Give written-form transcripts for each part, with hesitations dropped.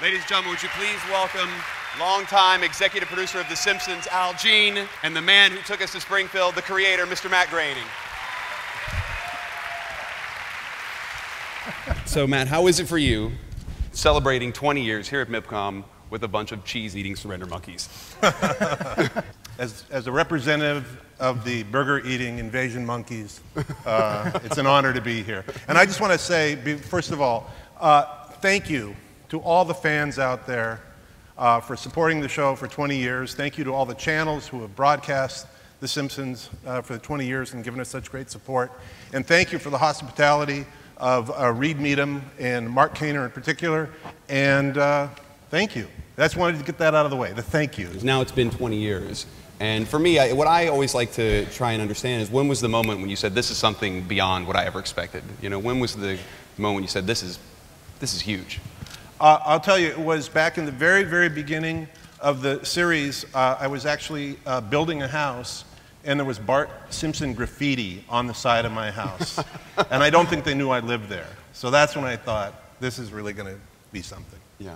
Ladies and gentlemen, would you please welcome longtime executive producer of The Simpsons, Al Jean, and the man who took us to Springfield, the creator, Mr. Matt Groening. So, Matt, how is it for you celebrating 20 years here at MIPCOM with a bunch of cheese-eating surrender monkeys? As a representative of the burger-eating invasion monkeys, it's an honor to be here. And I just want to say, first of all, thank you to all the fans out there for supporting the show for 20 years. Thank you to all the channels who have broadcast The Simpsons for 20 years and given us such great support. And thank you for the hospitality of Reed Needham and Mark Kaner in particular. And thank you. I just wanted to get that out of the way, the thank you. Now it's been 20 years. And for me, what I always like to try and understand is, when was the moment when you said, this is something beyond what I ever expected? You know, when was the moment when you said, this is huge? I'll tell you, it was back in the very, very beginning of the series. I was actually building a house, and there was Bart Simpson graffiti on the side of my house. And I don't think they knew I lived there. So that's when I thought, this is really going to be something. Yeah.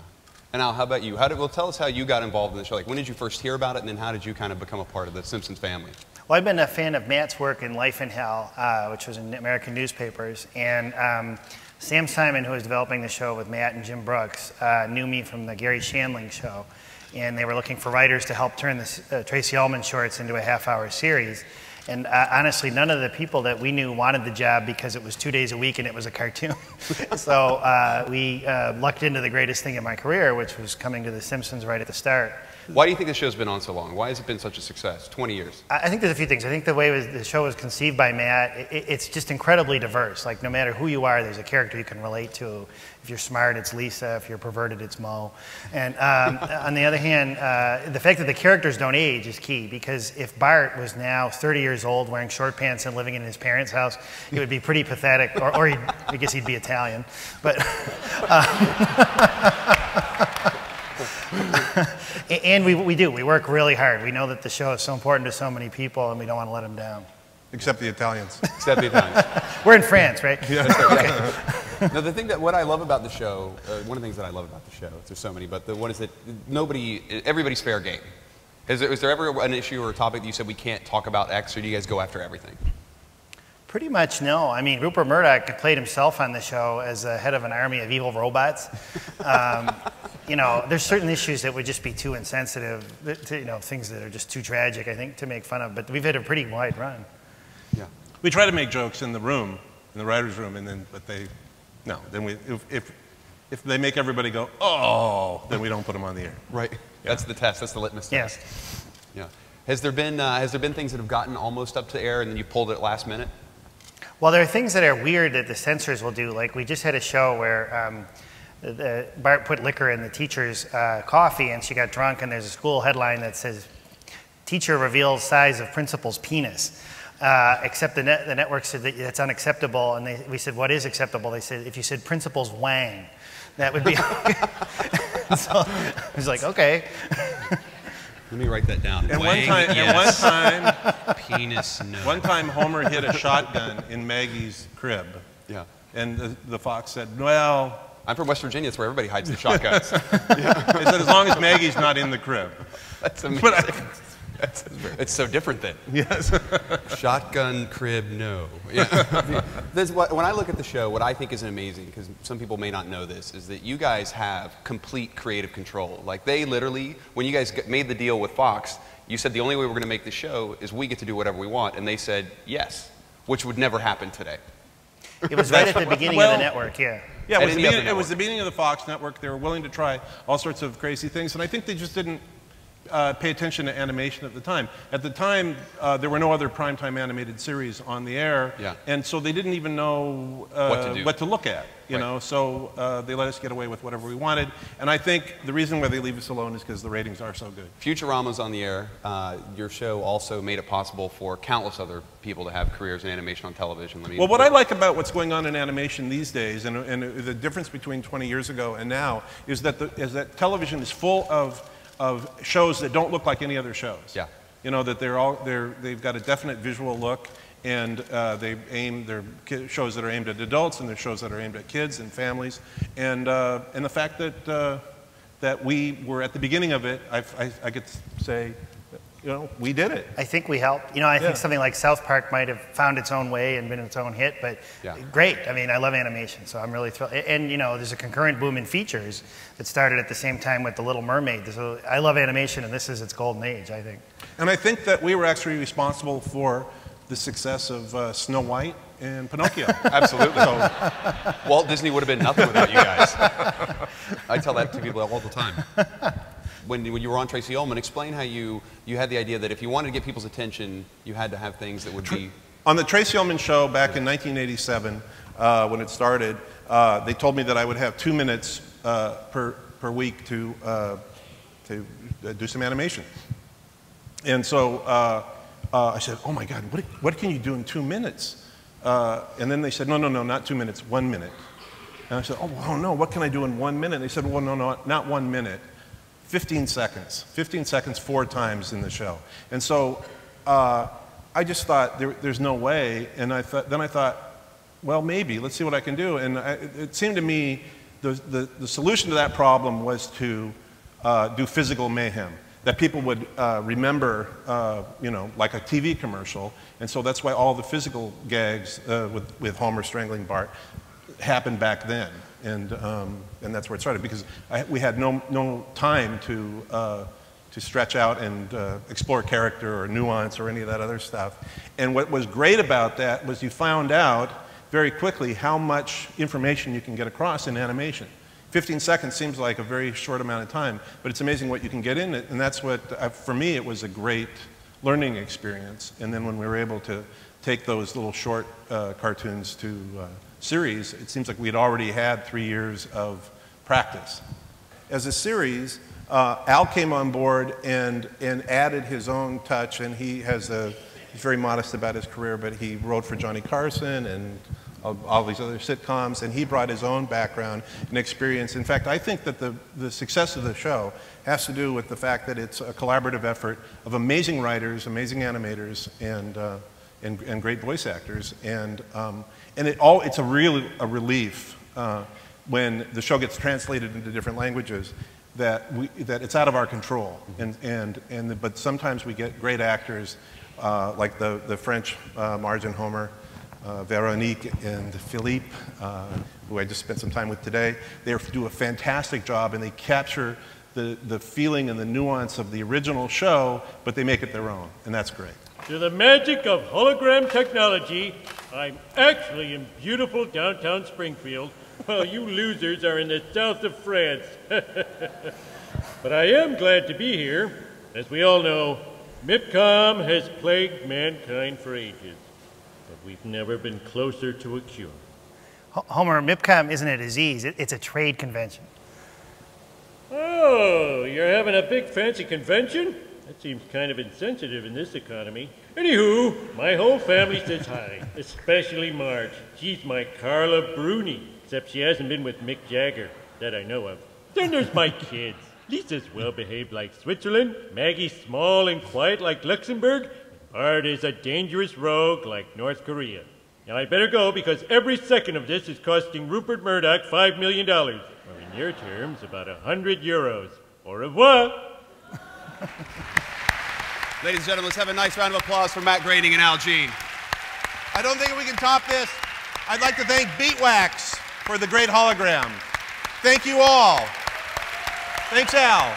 And Al, how about you? Well, tell us how you got involved in the show. Like, when did you first hear about it, and then how did you kind of become a part of the Simpsons family? Well, I've been a fan of Matt's work in Life in Hell, which was in American newspapers. And Sam Simon, who was developing the show with Matt and Jim Brooks, knew me from the Gary Shandling show. And they were looking for writers to help turn the Tracy Ullman shorts into a half-hour series. And honestly, none of the people that we knew wanted the job because it was 2 days a week and it was a cartoon. So we lucked into the greatest thing in my career, which was coming to The Simpsons right at the start. Why do you think the show's been on so long? Why has it been such a success? 20 years. I think there's a few things. I think the way the show was conceived by Matt, it's just incredibly diverse. Like, no matter who you are, there's a character you can relate to. If you're smart, it's Lisa. If you're perverted, it's Mo. And on the other hand, the fact that the characters don't age is key, because if Bart was now 30 years old, wearing short pants and living in his parents' house, it would be pretty pathetic. Or I guess he'd be Italian. But and we do. We work really hard. We know that the show is so important to so many people, and we don't want to let them down. Except the Italians. Except the Italians. We're in France, right? Yeah. Okay. Now, what I love about the show, one of the things that I love about the show, there's so many, but the one is that everybody's fair game. Is there ever an issue or a topic that you said, we can't talk about X, or do you guys go after everything? Pretty much no. I mean, Rupert Murdoch played himself on the show as the head of an army of evil robots. You know, there's certain issues that would just be too insensitive, things that are just too tragic, I think, to make fun of. But we've had a pretty wide run. Yeah. We try to make jokes in the room, in the writer's room, and then, if they make everybody go, oh, then we don't put them on the air. Right. Yeah. That's the test. That's the litmus test. Yes. Yeah. Has there been things that have gotten almost up to air and then you pulled it at last minute? Well, there are things that are weird that the censors will do. Like, we just had a show where Bart put liquor in the teacher's coffee, and she got drunk, and there's a school headline that says, "Teacher reveals size of principal's penis." Except the network said that that's unacceptable, and we said, what is acceptable? They said, if you said principal's wang, that would be okay. So I was like, okay. Let me write that down. And Wang, yes. Penis, no. One time Homer hid a shotgun in Maggie's crib. Yeah. And the fox said, well... I'm from West Virginia. That's where everybody hides their shotguns. Yeah. He said, as long as Maggie's not in the crib. That's amazing. It's so different then. Yes. Shotgun, crib, no. Yeah. When I look at the show, what I think is amazing, because some people may not know this, is that you guys have complete creative control. Like, they literally, when you guys made the deal with Fox, you said the only way we're going to make the show is we get to do whatever we want, and they said yes, which would never happen today. It was right at the beginning of the network, yeah. Yeah, it was the beginning of the Fox network. They were willing to try all sorts of crazy things, and I think they just didn't pay attention to animation at the time. At the time, there were no other primetime animated series on the air, yeah. And so they didn't even know what to look at, you know, so they let us get away with whatever we wanted, and I think the reason why they leave us alone is because the ratings are so good. Futurama's on the air. Your show also made it possible for countless other people to have careers in animation on television. Well, what I like about what's going on in animation these days, and the difference between 20 years ago and now, is that television is full of shows that don't look like any other shows. Yeah. You know, that they've got a definite visual look, and they're shows that are aimed at adults, and they're shows that are aimed at kids and families, and the fact that that we were at the beginning of it. I get to say, you know, we did it. I think we helped. You know, I think something like South Park might have found its own way and been its own hit, but great. I mean, I love animation, so I'm really thrilled. And, you know, there's a concurrent boom in features that started at the same time with The Little Mermaid. So I love animation, and this is its golden age, I think. And I think that we were actually responsible for the success of Snow White and Pinocchio. Absolutely. So, Walt Disney would have been nothing without you guys. I tell that to people all the time. When you were on Tracy Ullman, explain how you had the idea that if you wanted to get people's attention, you had to have things that would be... On the Tracy Ullman show back in 1987, when it started, they told me that I would have 2 minutes per week to do some animation. And so I said, oh my God, what can you do in 2 minutes? And then they said, no, not 2 minutes, 1 minute. And I said, oh no, what can I do in 1 minute? And they said, well, no, not 1 minute. 15 seconds. 15 seconds 4 times in the show. And so I just thought there's no way. And then I thought, well, maybe. Let's see what I can do. And it seemed to me the solution to that problem was to do physical mayhem, that people would remember, you know, like a TV commercial. And so that's why all the physical gags with Homer strangling Bart happened back then. And that's where it started, because we had no time to stretch out and explore character or nuance or any of that other stuff. And what was great about that was you found out very quickly how much information you can get across in animation. 15 seconds seems like a very short amount of time, but it's amazing what you can get in it. And that's what, for me, it was a great learning experience. And then when we were able to take those little short cartoons to series, it seems like we'd already had 3 years of practice. As a series, Al came on board and added his own touch, and he's very modest about his career, but he wrote for Johnny Carson and all these other sitcoms, and he brought his own background and experience. In fact, I think that the success of the show has to do with the fact that it's a collaborative effort of amazing writers, amazing animators, and great voice actors. And it's a relief when the show gets translated into different languages that it's out of our control. But sometimes we get great actors like the French Marge and Homer, Veronique and Philippe, who I just spent some time with today. They do a fantastic job, and they capture the feeling and the nuance of the original show, but they make it their own, and that's great. To the magic of hologram technology, I'm actually in beautiful downtown Springfield, while you losers are in the south of France. But I am glad to be here. As we all know, MIPCOM has plagued mankind for ages, but we've never been closer to a cure. Homer, MIPCOM isn't a disease, it's a trade convention. Oh, you're having a big fancy convention? That seems kind of insensitive in this economy. Anywho, my whole family says hi, especially Marge. She's my Carla Bruni, except she hasn't been with Mick Jagger, that I know of. Then there's my kids. Lisa's well-behaved like Switzerland, Maggie's small and quiet like Luxembourg, and Bart is a dangerous rogue like North Korea. Now I'd better go, because every second of this is costing Rupert Murdoch $5 million, or in your terms, about 100 euros. Au revoir. Ladies and gentlemen, let's have a nice round of applause for Matt Groening and Al Jean. I don't think we can top this. I'd like to thank Beatwax for the great hologram. Thank you all. Thanks, Al.